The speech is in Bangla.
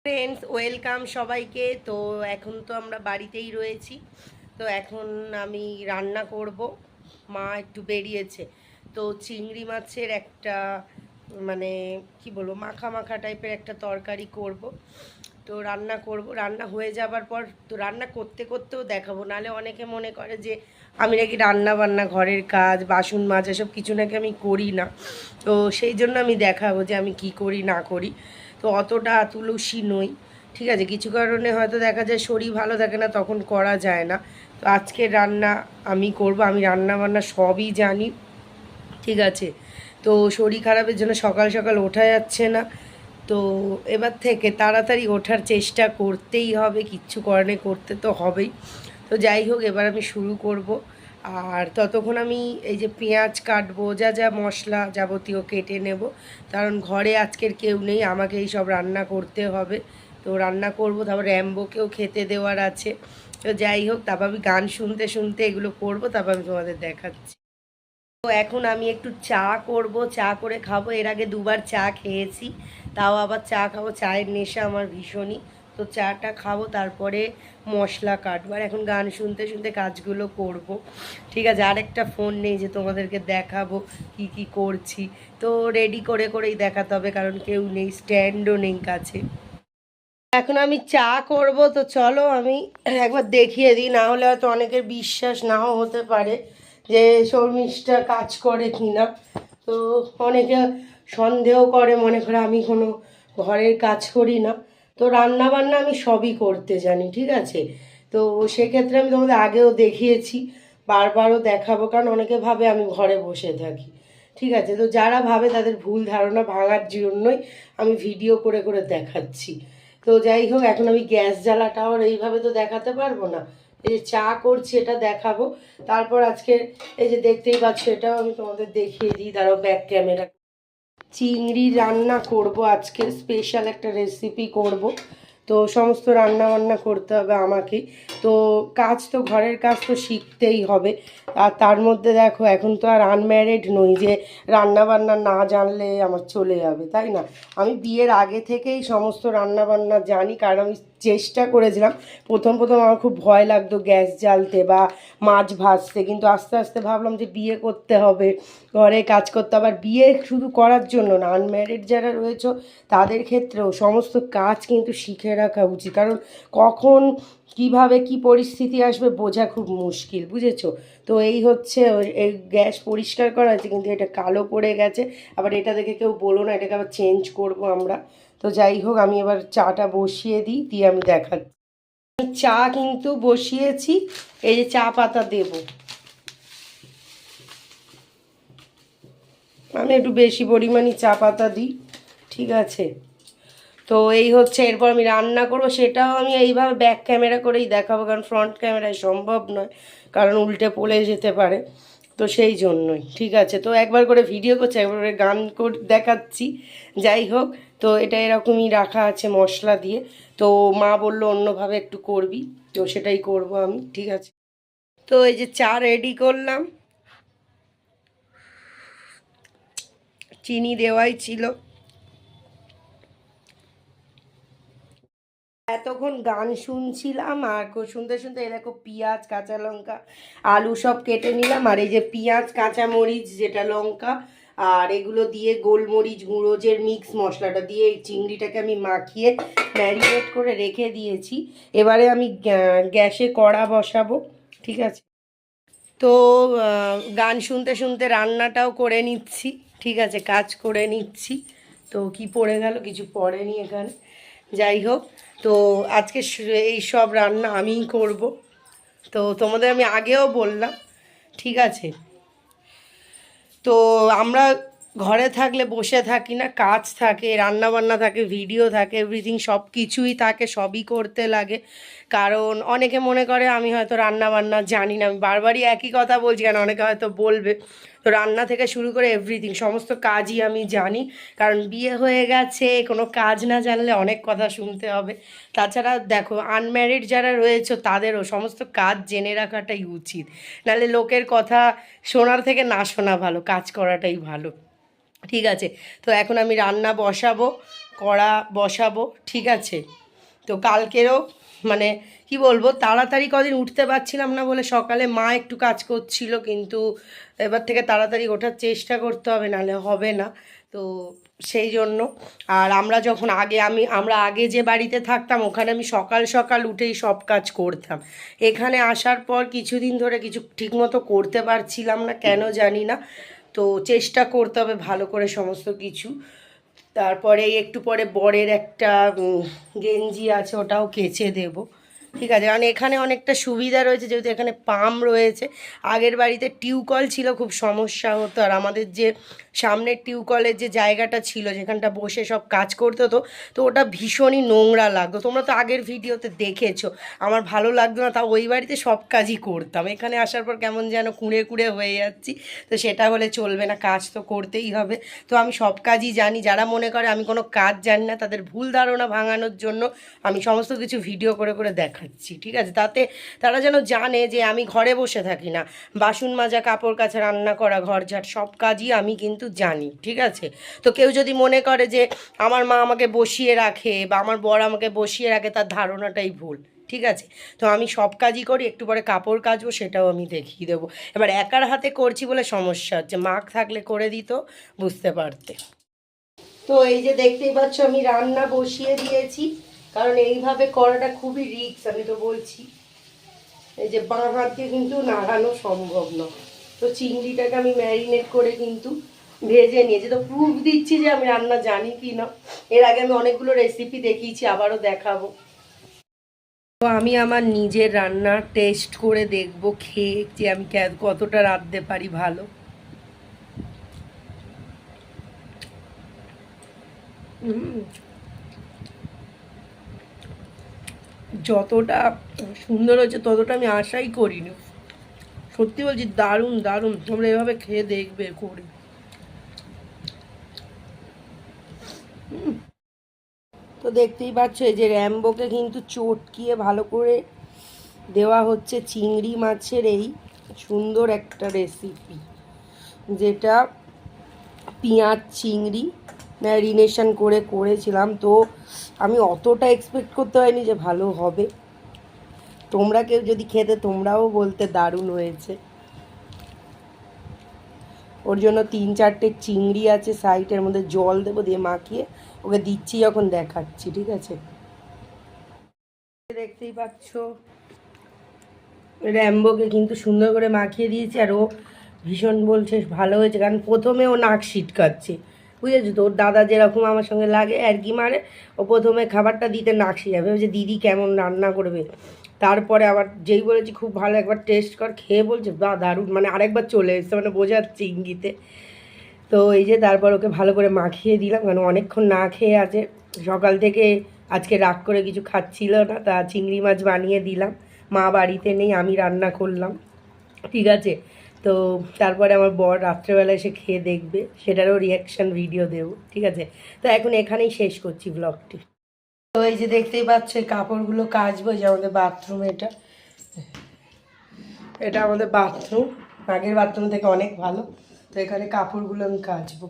ফ্রেন্ডস ওয়েলকাম সবাইকে। তো এখন তো আমরা বাড়িতেই রয়েছি। তো এখন আমি রান্না করব। মা একটু বেরিয়েছে, তো চিংড়ি মাছের একটা মানে কি বলবো মাখা মাখা টাইপের একটা তরকারি করব। তো রান্না করব, রান্না হয়ে যাবার পর তো রান্না করতে করতেও দেখাবো, নাহলে অনেকে মনে করে যে আমি নাকি রান্না বান্না ঘরের কাজ বাসন মাজা সব কিছু নাকি আমি করি না। তো সেই জন্য আমি দেখাবো যে আমি কি করি না করি। তো অতটা তুলসী নই, ঠিক আছে, কিছু কারণে হয়তো দেখা যায় শরীর ভালো থাকে না, তখন করা যায় না। তো আজকের রান্না আমি করব, আমি রান্না বান্না সবই জানি, ঠিক আছে। তো শরীর খারাপের জন্য সকাল সকাল ওঠা যাচ্ছে না, তো এবার থেকে তাড়াতাড়ি ওঠার চেষ্টা করতেই হবে, কিচ্ছু করণে করতে তো হবেই। তো যাই হোক, এবার আমি শুরু করব। আর ততক্ষণ আমি এই যে পেঁয়াজ কাটবো, যা যা মশলা যাবতীয় কেটে নেব, কারণ ঘরে আজকের কেউ নেই, আমাকে এই সব রান্না করতে হবে। তো রান্না করব, তারপর র্যাম্বোকেও খেতে দেওয়ার আছে। তো যাই হোক, তারপর আমি গান শুনতে শুনতে এগুলো করব, তারপর আমি তোমাদের দেখাচ্ছি। তো এখন আমি একটু চা করব, চা করে খাবো। এর আগে দুবার চা খেয়েছি, তাও আবার চা খাবো, চায়ের নেশা আমার ভীষণই। তো চাটা খাবো, তারপরে মশলা কাটবো, আর এখন গান শুনতে শুনতে কাজগুলো করব, ঠিক আছে। আরেকটা ফোন নেই যে তোমাদেরকে দেখাবো কি কি করছি, তো রেডি করে করেই দেখাতে হবে, কারণ কেউ নেই, স্ট্যান্ডও নেই কাছে। এখন আমি চা করব, তো চলো আমি একবার দেখিয়ে দিই, না হলে হয়তো অনেকের বিশ্বাস নাও হতে পারে যে শর্মিষ্ঠা কাজ করে কি না। তো অনেকে সন্দেহ করে, মনে করে আমি কোনো ঘরের কাজ করি না। তো রান্না বান্না আমি সবই করতে জানি, ঠিক আছে। তো সেক্ষেত্রে আমি তোমাদের আগেও দেখিয়েছি, বারবারও দেখাবো, কারণ অনেকে ভাবে আমি ঘরে বসে থাকি, ঠিক আছে। তো যারা ভাবে তাদের ভুল ধারণা ভাঙার জন্যই আমি ভিডিও করে করে দেখাচ্ছি। তো যাই হোক, এখন আমি গ্যাস জ্বালাটাও আর এইভাবে তো দেখাতে পারবো না, এই যে চা করছি এটা দেখাবো। তারপর আজকে এই যে দেখতেই পাচ্ছ, এটাও আমি তোমাদের দেখিয়ে দিই, দাঁড়াও ব্যাক ক্যামেরা। চিংড়ি রান্না করব, আজকে স্পেশাল একটা রেসিপি করব। তো সমস্ত রান্না বান্না করতে হবে আমাকে। তো কাজ তো ঘরের কাজ তো শিখতেই হবে। আর তার মধ্যে দেখো, এখন তো আর আনম্যারিড নই যে রান্না বান্না না জানলে আমার চলে যাবে, তাই না। আমি বিয়ের আগে থেকেই সমস্ত রান্না বান্না জানি, কারণ আমি চেষ্টা করেছিলাম। প্রথম প্রথম আমার খুব ভয় লাগতো গ্যাস জ্বালতে বা মাছ ভাজতে, কিন্তু আস্তে আস্তে ভাবলাম যে বিয়ে করতে হবে, ঘরে কাজ করতে। আবার বিয়ে শুধু করার জন্য না, আনম্যারিড যারা রয়েছে তাদের ক্ষেত্রেও সমস্ত কাজ কিন্তু শিখে রাখা উচিত, কারণ কখন কিভাবে কি পরিস্থিতি আসবে বোঝা খুব মুশকিল, বুঝেছো। তো এই হচ্ছে এই গ্যাস পরিষ্কার করা আছে, কিন্তু এটা কালো পড়ে গেছে। আবার এটা দেখে কেউ বলো না, এটাকে আবার চেঞ্জ করব আমরা। তো যাই হোক, আমি এবার চাটা বসিয়ে দিই, দিয়ে আমি দেখাচ্ছি। চা কিন্তু বসিয়েছি, এই যে চা পাতা দেবো আমি, একটু বেশি পরিমাণে চা পাতা দিই, ঠিক আছে। তো এই হচ্ছে, এরপর আমি রান্না করবো, সেটাও আমি এইভাবে ব্যাক ক্যামেরা করেই দেখাবো, কারণ ফ্রন্ট ক্যামেরায় সম্ভব নয়, কারণ উল্টে পড়ে যেতে পারে। তো সেই জন্যই, ঠিক আছে। তো একবার করে ভিডিও করছি, একবার করে গান দেখাচ্ছি। যাই হোক, তো এটা এরকমই রাখা আছে মশলা দিয়ে। তো মা বললো অন্যভাবে একটু করবি, তো সেটাই করব আমি, ঠিক আছে। তো এই যে চা রেডি করলাম, চিনি দেওয়াই ছিল। এতক্ষণ গান শুনছিলাম, আর শুনতে শুনতে এই দেখো পেঁয়াজ কাঁচা লঙ্কা আলু সব কেটে নিলাম, আর এই যে পেঁয়াজ কাঁচা মরিচ যেটা লঙ্কা আর এগুলো দিয়ে গোলমরিচ গুঁড়ো যে মিক্স মশলাটা দিয়ে এই চিংড়িটাকে আমি মাখিয়ে ম্যারিনেট করে রেখে দিয়েছি। এবারে আমি গ্যাসে কড়া বসাবো, ঠিক আছে। তো গান শুনতে শুনতে রান্নাটাও করে নিচ্ছি, ঠিক আছে, কাজ করে নিচ্ছি। তো কি পড়ে গেল, কিছু পড়েনি এখানে। যাই হোক, তো আজকে এই সব রান্না আমিই করব। তো তোমাদের আমি আগেও বললাম, ঠিক আছে। তো আমরা ঘরে থাকলে বসে থাকি না, কাজ থাকে, রান্না বান্না থাকে, ভিডিও থাকে, এভরিথিং সব কিছুই থাকে, সবই করতে লাগে। কারণ অনেকে মনে করে আমি হয়তো রান্না বান্না জানি না, আমি বারবারই একই কথা বলছি, কারণ অনেকে হয়তো বলবে। তো রান্না থেকে শুরু করে এভরিথিং সমস্ত কাজই আমি জানি, কারণ বিয়ে হয়ে গেছে, কোনো কাজ না জানলে অনেক কথা শুনতে হবে। তাছাড়া দেখো, আনম্যারিড যারা রয়েছে তাদেরও সমস্ত কাজ জেনে রাখাটাই উচিত, নাহলে লোকের কথা শোনার থেকে না শোনা ভালো, কাজ করাটাই ভালো, ঠিক আছে। তো এখন আমি রান্না বসাবো, কড়া বসাবো, ঠিক আছে। তো কালকেরও মানে কি বলবো, তাড়াতাড়ি কদিন উঠতে পারছিলাম না বলে সকালে মা একটু কাজ করছিল, কিন্তু এবার থেকে তাড়াতাড়ি ওঠার চেষ্টা করতে হবে, নাহলে হবে না। তো সেই জন্য আর আমরা আগে যে বাড়িতে থাকতাম ওখানে আমি সকাল সকাল উঠেই সব কাজ করতাম। এখানে আসার পর কিছুদিন ধরে কিছু ঠিকমতো করতে পারছিলাম না, কেন জানি না। তো চেষ্টা করতে হবে ভালো করে সমস্ত কিছু। তারপরে একটু পরে বরের একটা গেঞ্জি আছে, ওটাও কেচে দেব, ঠিক আছে। কারণ এখানে অনেকটা সুবিধা রয়েছে, যেহেতু এখানে পাম্প রয়েছে। আগের বাড়িতে টিউবকল ছিল, খুব সমস্যা হতো। আর আমাদের যে সামনের টিউবকলের যে জায়গাটা ছিল, যেখানটা বসে সব কাজ করতে হতো, তো ওটা ভীষণই নোংরা লাগতো। তোমরা তো আগের ভিডিওতে দেখেছো, আমার ভালো লাগতো না, তাও ওই বাড়িতে সব কাজই করতাম। এখানে আসার পর কেমন যেন কুঁড়ে কুঁড়ে হয়ে যাচ্ছি, তো সেটা হলে চলবে না, কাজ তো করতেই হবে। তো আমি সব কাজই জানি। যারা মনে করে আমি কোনো কাজ জানি না, তাদের ভুল ধারণা ভাঙানোর জন্য আমি সমস্ত কিছু ভিডিও করে করে দেখাচ্ছি, ঠিক আছে। তাতে তারা যেন জানে যে আমি ঘরে বসে থাকি না। বাসন মাজা, কাপড় কাচা, রান্না করা, ঘর ঝাড় সব কাজই আমি কিন্তু জানি, ঠিক আছে। তো কেউ যদি মনে করে যে আমার মা আমাকে বসিয়ে রাখে বা আমার বর আমাকে বসিয়ে রাখে, তার ধারণাটাই ভুল, ঠিক আছে। তো আমি সব কাজই করি, একটু পরে কাপড় কাচবো, সেটাও আমি দেখিয়ে দেবো। এবার একার হাতে করছি বলে সমস্যা হচ্ছে, মাক থাকলে করে দিত, বুঝতে পারতে। তো এই যে দেখতেই পাচ্ছ আমি রান্না বসিয়ে দিয়েছি, কারণ এইভাবে করাটা খুবই রিস্ক, আমি তো বলছি। এই যে বাঁ হাত দিয়ে কিন্তু নাড়ানো সম্ভব নয়। তো চিংড়িটাকে আমি ম্যারিনেট করে কিন্তু ভেজে নিয়েছি। তো প্রুফ দিচ্ছি যে আমি রান্না জানি কি না। এর আগে আমি অনেকগুলো রেসিপি দেখিয়েছি, আবারও দেখাবো। তো আমি আমার নিজের রান্না টেস্ট করে দেখব, খেয়ে যে আমি কতটা রাঁধতে পারি ভালো। যতটা সুন্দর হয়েছে ততটা আমি আশাই করিনি। সত্যি বলছি, দারুণ দারুণ। তোমরা এভাবে খেয়ে দেখবে করে। তো দেখতেই পাচ্ছ এই যে র্যাম্বোকে কিন্তু চটকিয়ে ভালো করে দেওয়া হচ্ছে চিংড়ি মাছের এই সুন্দর একটা রেসিপি, যেটা পেঁয়াজ চিংড়ি ম্যারিনেশন করে করেছিলাম। তো আমি অতটা এক্সপেক্ট করতে পারিনি যে ভালো হবে। তোমরা কেউ যদি খেতে, তোমরাও বলতে দারুণ হয়েছে। ওর জন্য 3-4টে চিংড়ি আছে সাইডের মধ্যে, জল দেবো, দিয়ে মাখিয়ে ওকে দিচ্ছি যখন দেখাচ্ছি, ঠিক আছে। দেখতেই পাচ্ছ র্যাম্বোকে কিন্তু সুন্দর করে মাখিয়ে দিয়েছি, আর ও ভীষণ বলছে ভালো হয়েছে। কারণ প্রথমে ও নাক ছিটকাচ্ছে, বুঝেছো তো। ওর দাদা যেরকম আমার সঙ্গে লাগে আর কি মারে, ও প্রথমে খাবারটা দিতে নাক ছিটকাবে, যে দিদি কেমন রান্না করবে। তারপরে আবার যেই বলেছি খুব ভালো, একবার টেস্ট কর, খেয়ে বলছে বা দারুণ, মানে আরেকবার চলে এসছে, মানে বোঝাচ্ছে ইঙ্গিতে। তো এই যে তারপর ওকে ভালো করে মাখিয়ে দিলাম, কারণ অনেকক্ষণ না খেয়ে আছে সকাল থেকে। আজকে রাগ করে কিছু খাচ্ছিল না, তা চিংড়ি মাছ বানিয়ে দিলাম। মা বাড়িতে নেই, আমি রান্না করলাম, ঠিক আছে। তো তারপরে আমার বর রাত্রেবেলা এসে খেয়ে দেখবে, সেটারও রিয়াকশান ভিডিও দেবো, ঠিক আছে। তো এখন এখানেই শেষ করছি ব্লগটি। তো এই যে দেখতেই পাচ্ছ এই কাপড়গুলো কাচবো, যে আমাদের বাথরুম, এটা এটা আমাদের বাথরুম, আগের বাথরুম থেকে অনেক ভালো। তো এখানে কাপড়গুলো আমি কাচবো।